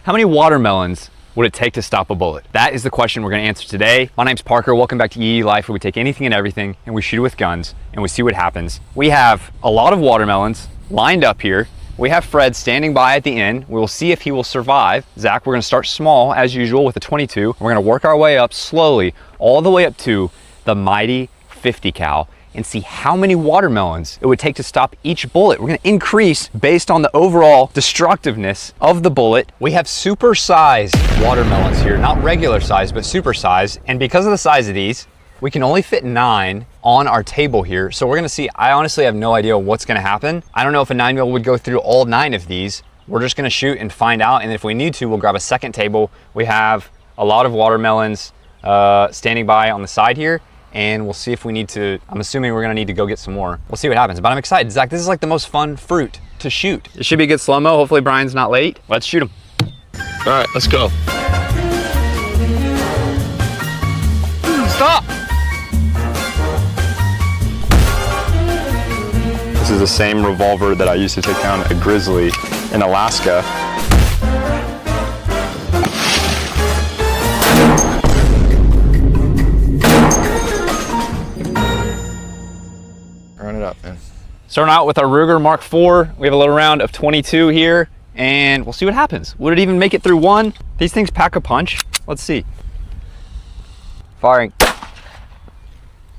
How many watermelons would it take to stop a bullet? That is the question we're gonna answer today. My name's Parker, welcome back to EE Life, where we take anything and everything and we shoot it with guns and we see what happens. We have a lot of watermelons lined up here. We have Fred standing by at the end. We will see if he will survive. Zach, we're gonna start small as usual with a 22. We're gonna work our way up slowly, all the way up to the mighty 50 cal and see how many watermelons it would take to stop each bullet. We're gonna increase based on the overall destructiveness of the bullet. We have super sized watermelons here, not regular size, but super size. And because of the size of these, we can only fit 9 on our table here. So we're gonna see, I honestly have no idea what's gonna happen. I don't know if a 9mm would go through all 9 of these. We're just gonna shoot and find out. And if we need to, we'll grab a second table. We have a lot of watermelons standing by on the side here. And we'll see if we need to, I'm assuming we're gonna need to go get some more. We'll see what happens, but I'm excited. Zach, this is like the most fun fruit to shoot. It should be a good slow-mo. Hopefully Brian's not late. Let's shoot him. All right, let's go. Stop! This is the same revolver that I used to take down a grizzly in Alaska. Run it up, man. Starting out with our Ruger Mark IV. We have a little round of 22 here, and we'll see what happens. Would it even make it through one? These things pack a punch. Let's see. Firing.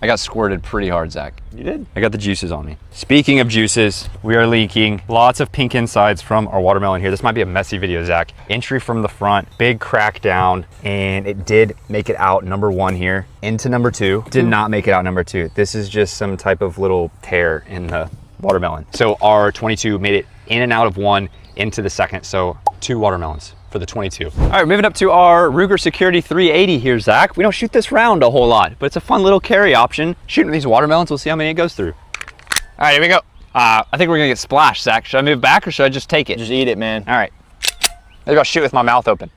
I got squirted pretty hard, Zach. You did? I got the juices on me. Speaking of juices, we are leaking lots of pink insides from our watermelon here. This might be a messy video, Zach. Entry from the front, big crack down, and it did make it out number 1 here into number 2. Did not make it out number 2. This is just some type of little tear in the watermelon. So our 22 made it in and out of 1 into the second. So 2 watermelons for the 22. All right, moving up to our Ruger Security 380 here, Zach. We don't shoot this round a whole lot, but it's a fun little carry option. Shooting these watermelons, we'll see how many it goes through. All right, here we go. I think we're gonna get splashed, Zach. Should I move back or should I just take it? Just eat it, man. All right, maybe I'll shoot with my mouth open.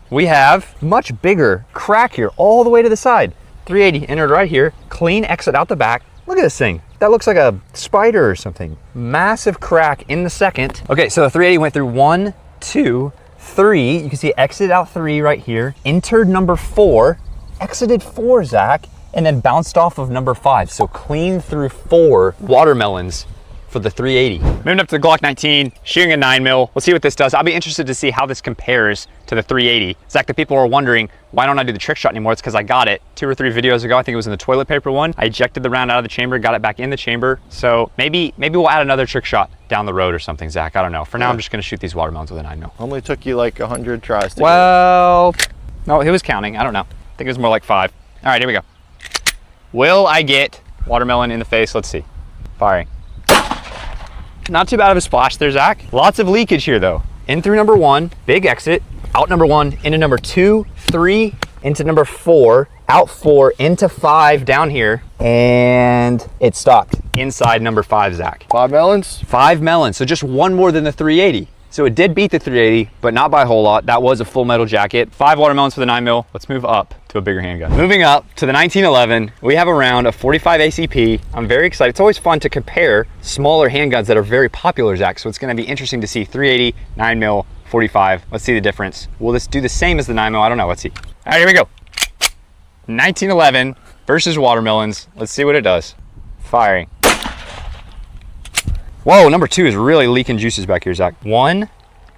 We have much bigger crack here all the way to the side. 380 entered right here, clean exit out the back. Look at this thing. That looks like a spider or something. Massive crack in the second. Okay, so the 380 went through 1, 2, 3. You can see exited out 3 right here. Entered number 4, exited 4, Zach, and then bounced off of number 5. So clean through 4 watermelons for the 380. Moving up to the Glock 19, shooting a 9mm. We'll see what this does. I'll be interested to see how this compares to the 380. Zach, the people are wondering, why don't I do the trick shot anymore? It's because I got it 2 or 3 videos ago. I think it was in the toilet paper one. I ejected the round out of the chamber, got it back in the chamber. So maybe we'll add another trick shot down the road or something, Zach. I don't know. For now, I'm just gonna shoot these watermelons with a 9mm. Only took you like 100 tries to Well, no, he was counting. I don't know. I think it was more like 5. All right, here we go. Will I get watermelon in the face? Let's see. Firing. Not too bad of a splash there, Zach. Lots of leakage here though. In through number 1, big exit, out number 1, into number 2, 3, into number 4, out 4, into 5 down here, and it stopped inside number 5, Zach. 5 melons? 5 melons, so just 1 more than the 380. So it did beat the 380, but not by a whole lot. That was a full metal jacket. 5 watermelons for the 9mm. Let's move up to a bigger handgun. Moving up to the 1911, we have a round of 45 ACP. I'm very excited. It's always fun to compare smaller handguns that are very popular, Zach. So it's gonna be interesting to see 380, 9mm, 45. Let's see the difference. Will this do the same as the 9mm? I don't know, let's see. All right, here we go. 1911 versus watermelons. Let's see what it does. Firing. Whoa, number 2 is really leaking juices back here, Zach. 1,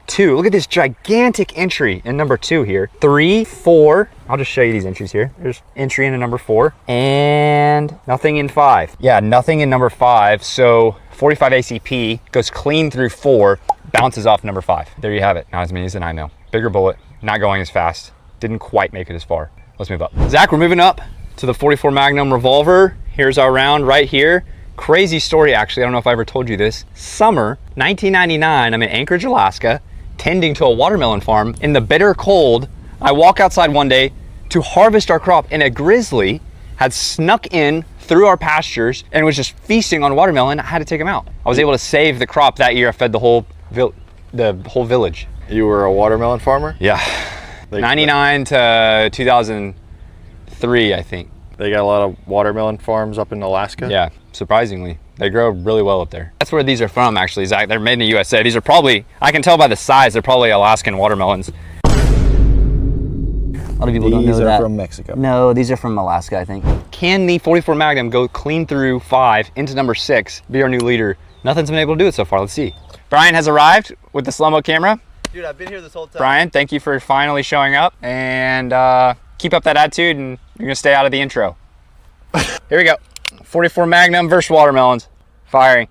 2, look at this gigantic entry in number 2 here. 3, 4, I'll just show you these entries here. There's entry into number 4 and nothing in 5. Yeah, nothing in number 5. So 45 ACP goes clean through 4, bounces off number 5. There you have it. Not as many as the 9mm. Bigger bullet, not going as fast. Didn't quite make it as far. Let's move up. Zach, we're moving up to the 44 Magnum revolver. Here's our round right here. Crazy story, actually. I don't know if I ever told you this. Summer 1999, I'm in Anchorage, Alaska, tending to a watermelon farm. In the bitter cold, I walk outside one day to harvest our crop, and a grizzly had snuck in through our pastures and was just feasting on watermelon. I had to take him out. I was able to save the crop that year. I fed the whole village. You were a watermelon farmer? Yeah. 99 to 2003, I think. They got a lot of watermelon farms up in Alaska? Yeah, surprisingly. They grow really well up there. That's where these are from, actually, Zach. They're made in the USA. These are probably, I can tell by the size, they're probably Alaskan watermelons. A lot of people don't know that. These are from Mexico. No, these are from Alaska, I think. Can the 44 Magnum go clean through 5 into number 6, be our new leader? Nothing's been able to do it so far. Let's see. Brian has arrived with the slow-mo camera. Dude, I've been here this whole time. Brian, thank you for finally showing up, and keep up that attitude, and you're gonna stay out of the intro. Here we go. 44 Magnum versus watermelons. Firing.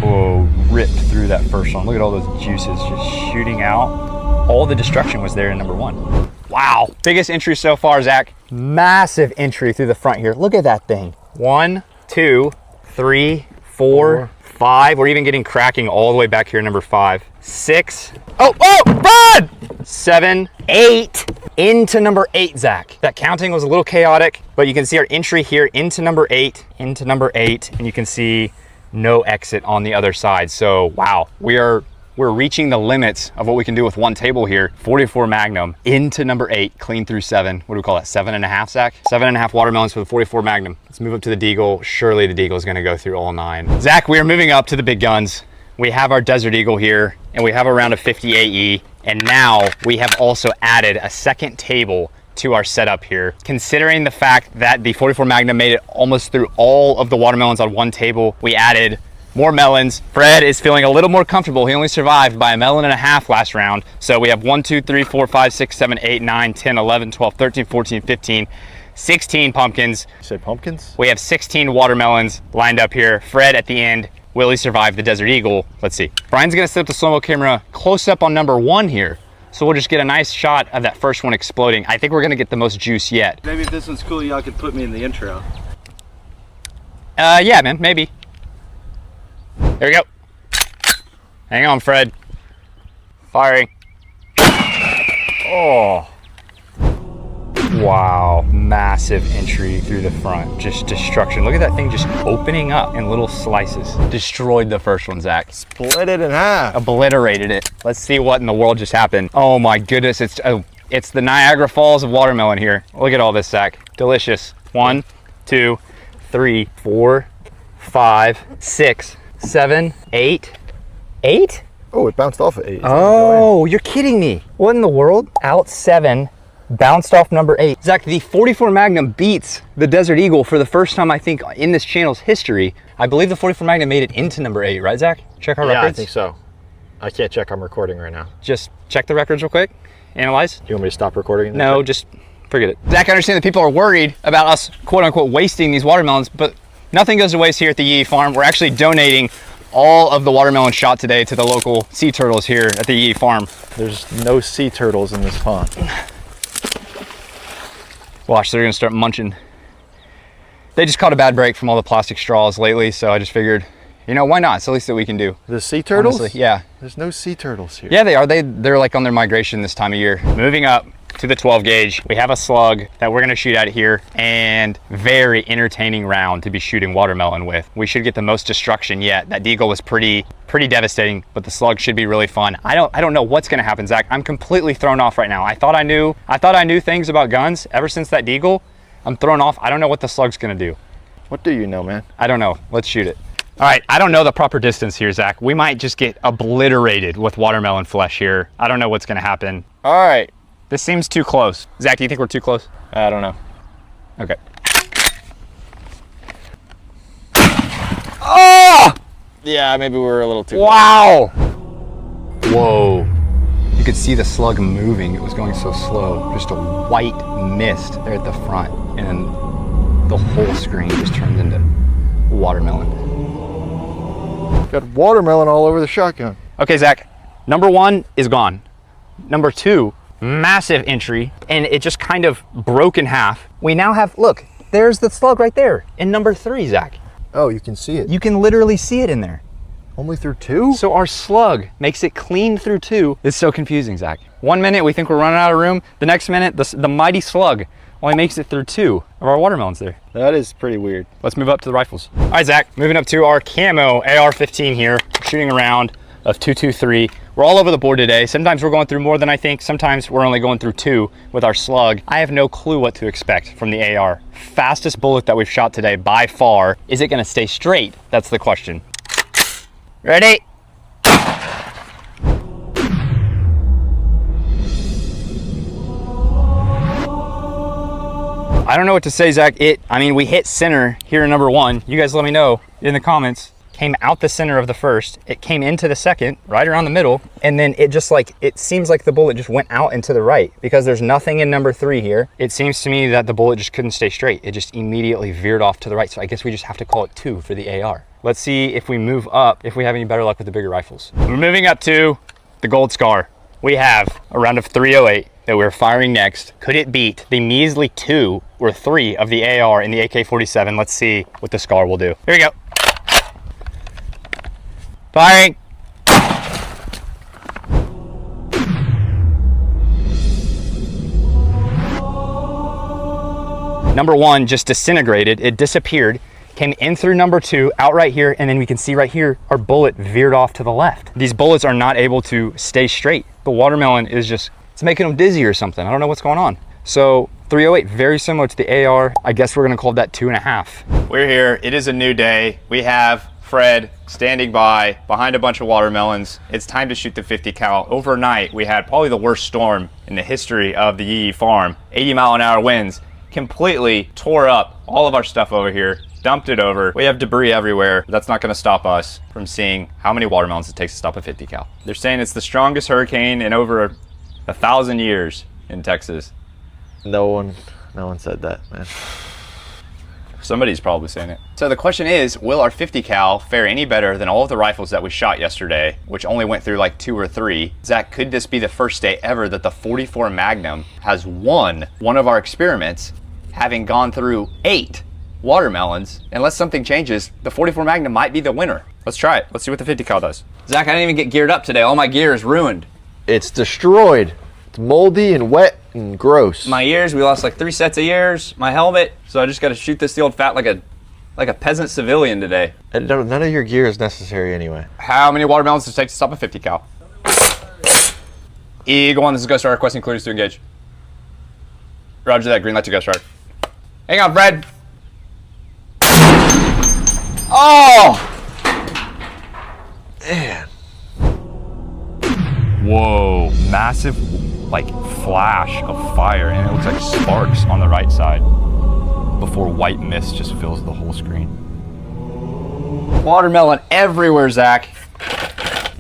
Whoa, ripped through that first one. Look at all those juices just shooting out. All the destruction was there in number 1. Wow. Biggest entry so far, Zach. Massive entry through the front here. Look at that thing. 1, 2, 3, 4, 5. We're even getting cracking all the way back here, number 5. 6. Oh, run! 7, 8. Into number 8, Zach. That counting was a little chaotic, but you can see our entry here into number 8, and you can see no exit on the other side. So, wow, we're reaching the limits of what we can do with one table here. 44 Magnum into number 8, clean through 7. What do we call that? 7.5, Zach? 7.5 watermelons for the 44 Magnum. Let's move up to the Deagle. Surely the Deagle is gonna go through all 9. Zach, we are moving up to the big guns. We have our Desert Eagle here, and we have a round of 50 AE, and now we have also added a second table to our setup here. Considering the fact that the 44 Magnum made it almost through all of the watermelons on one table, we added more melons. Fred is feeling a little more comfortable. He only survived by 1.5 melons last round. So we have 1, 2, 3, 4, 5, 6, 7, 8, 9, 10, 11, 12, 13, 14, 15, 16 pumpkins. You say pumpkins? We have 16 watermelons lined up here. Fred at the end. Will he survive the Desert Eagle? Let's see. Brian's gonna set up the slow-mo camera close up on number 1 here. So we'll just get a nice shot of that first one exploding. I think we're gonna get the most juice yet. Maybe if this one's cool, y'all could put me in the intro. Yeah, man, maybe. There we go. Hang on, Fred. Firing. Oh. Wow, massive entry through the front. Just destruction. Look at that thing just opening up in little slices. Destroyed the first one, Zach. Split it in half. Obliterated it. Let's see what in the world just happened. Oh my goodness, it's the Niagara Falls of watermelon here. Look at all this, Zach. Delicious. 1, 2, 3, 4, 5, 6, 7, 8. 8? Oh, it bounced off at 8. Oh, you're kidding me. What in the world? Out 7. Bounced off number 8. Zach, the 44 Magnum beats the Desert Eagle for the first time, I think, in this channel's history. I believe the 44 Magnum made it into number 8, right, Zach? Check our records. Yeah, I think so. I can't check. I'm recording right now. Just check the records real quick. Analyze. Do you want me to stop recording? No, just forget it. Zach, I understand that people are worried about us, quote unquote, wasting these watermelons, but nothing goes to waste here at the Yee Farm. We're actually donating all of the watermelon shot today to the local sea turtles here at the Yee Farm. There's no sea turtles in this pond. Watch, they're gonna start munching. They just caught a bad break from all the plastic straws lately, so I just figured, you know, why not? It's the least that we can do. The sea turtles? Honestly, yeah. There's no sea turtles here. Yeah, they are. They're like on their migration this time of year. Moving up to the 12 gauge, we have a slug that we're gonna shoot at here, and very entertaining round to be shooting watermelon with. We should get the most destruction yet. That deagle was pretty devastating, but the slug should be really fun. I don't know what's gonna happen, Zach. I'm completely thrown off right now. I thought I knew things about guns. Ever since that deagle, I'm thrown off. I don't know what the slug's gonna do. What do you know, man? I don't know. Let's shoot it. All right, I don't know the proper distance here, Zach. We might just get obliterated with watermelon flesh here. I don't know what's gonna happen. All right, this seems too close. Zach, do you think we're too close? I don't know. Okay. Oh! Yeah, maybe we're a little too Wow! Whoa. You could see the slug moving. It was going so slow. Just a white mist there at the front, and the whole screen just turned into watermelon. Got watermelon all over the shotgun. Okay, Zach, number 1 is gone. Number 2, massive entry, and it just kind of broke in half. We now have, look, there's the slug right there in number 3, Zach. Oh, you can see it. You can literally see it in there. Only through 2? So our slug makes it clean through 2. It's so confusing, Zach. 1 minute we think we're running out of room. The next minute, the mighty slug only makes it through 2 of our watermelons there. That is pretty weird. Let's move up to the rifles. All right, Zach, moving up to our camo AR-15 here. Shooting around of 223. We're all over the board today. Sometimes we're going through more than I think. Sometimes we're only going through 2 with our slug. I have no clue what to expect from the AR. Fastest bullet that we've shot today by far. Is it gonna stay straight? That's the question. Ready? I don't know what to say, Zach. I mean, we hit center here in number 1. You guys let me know in the comments. Came out the center of the first. It came into the second, right around the middle. And then it just like, it seems like the bullet just went out and to the right because there's nothing in number 3 here. It seems to me that the bullet just couldn't stay straight. It just immediately veered off to the right. So I guess we just have to call it 2 for the AR. Let's see if we move up, if we have any better luck with the bigger rifles. We're moving up to the Gold Scar. We have a round of 308 that we're firing next. Could it beat the measly 2 or 3 of the AR in the AK-47? Let's see what the Scar will do. Here we go. Firing. Number 1 just disintegrated. It disappeared. Came in through number 2, out right here, and then we can see right here, our bullet veered off to the left. These bullets are not able to stay straight. The watermelon is just, it's making them dizzy or something. I don't know what's going on. So 308, very similar to the AR. I guess we're gonna call that 2.5. We're here, it is a new day. We have Fred standing by, behind a bunch of watermelons. It's time to shoot the 50 cal. Overnight, we had probably the worst storm in the history of the Yee farm. 80-mile-an-hour winds completely tore up all of our stuff over here, dumped it over. We have debris everywhere. That's not gonna stop us from seeing how many watermelons it takes to stop a 50 cal. They're saying it's the strongest hurricane in over 1,000 years in Texas. No one said that, man. Somebody's probably saying it. So the question is, will our 50 cal fare any better than all of the rifles that we shot yesterday, which only went through like 2 or 3? Zach, could this be the first day ever that the 44 Magnum has won one of our experiments, having gone through 8 watermelons? Unless something changes, the 44 Magnum might be the winner. Let's try it. Let's see what the 50 cal does. Zach, I didn't even get geared up today. All my gear is ruined. It's destroyed. It's moldy and wet and gross. My ears, we lost like 3 sets of ears. My helmet, so I just got to shoot this the old fat like a peasant civilian today. And none of your gear is necessary anyway. How many watermelons does it take to stop a 50 cal? Eagle 1, this is Ghost Rider, requesting clearance to engage. Roger that, green light to Ghost Rider. Hang on, Fred. Oh! Man. Whoa, massive like flash of fire, and it looks like sparks on the right side before white mist just fills the whole screen. Watermelon everywhere, Zach.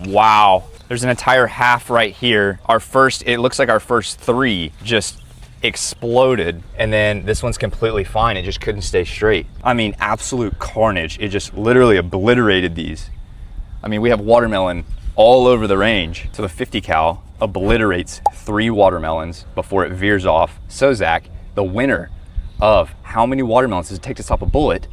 Wow. There's an entire half right here. It looks like our first 3 just exploded, and then this one's completely fine. It just couldn't stay straight. I mean, absolute carnage. It just literally obliterated these. I mean, we have watermelon all over the range. So the 50 cal obliterates 3 watermelons before it veers off. So Zach, the winner of how many watermelons does it take to stop a bullet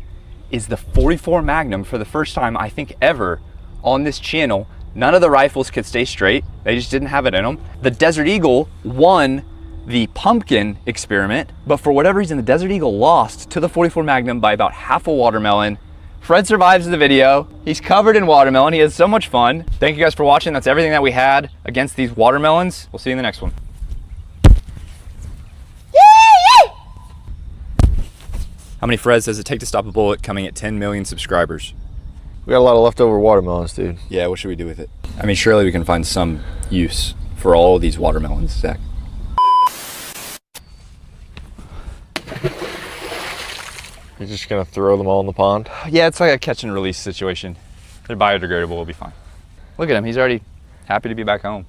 is the 44 Magnum for the first time, I think, ever on this channel. None of the rifles could stay straight. They just didn't have it in them. The Desert Eagle won the pumpkin experiment, but for whatever reason, the Desert Eagle lost to the 44 Magnum by about half a watermelon. Fred survives the video. He's covered in watermelon. He has so much fun. Thank you guys for watching. That's everything that we had against these watermelons. We'll see you in the next one. How many Freds does it take to stop a bullet coming at 10 million subscribers? We got a lot of leftover watermelons, dude. Yeah, what should we do with it? I mean, surely we can find some use for all of these watermelons, Zach. You're just gonna throw them all in the pond? Yeah, it's like a catch and release situation. They're biodegradable, we'll be fine. Look at him, he's already happy to be back home.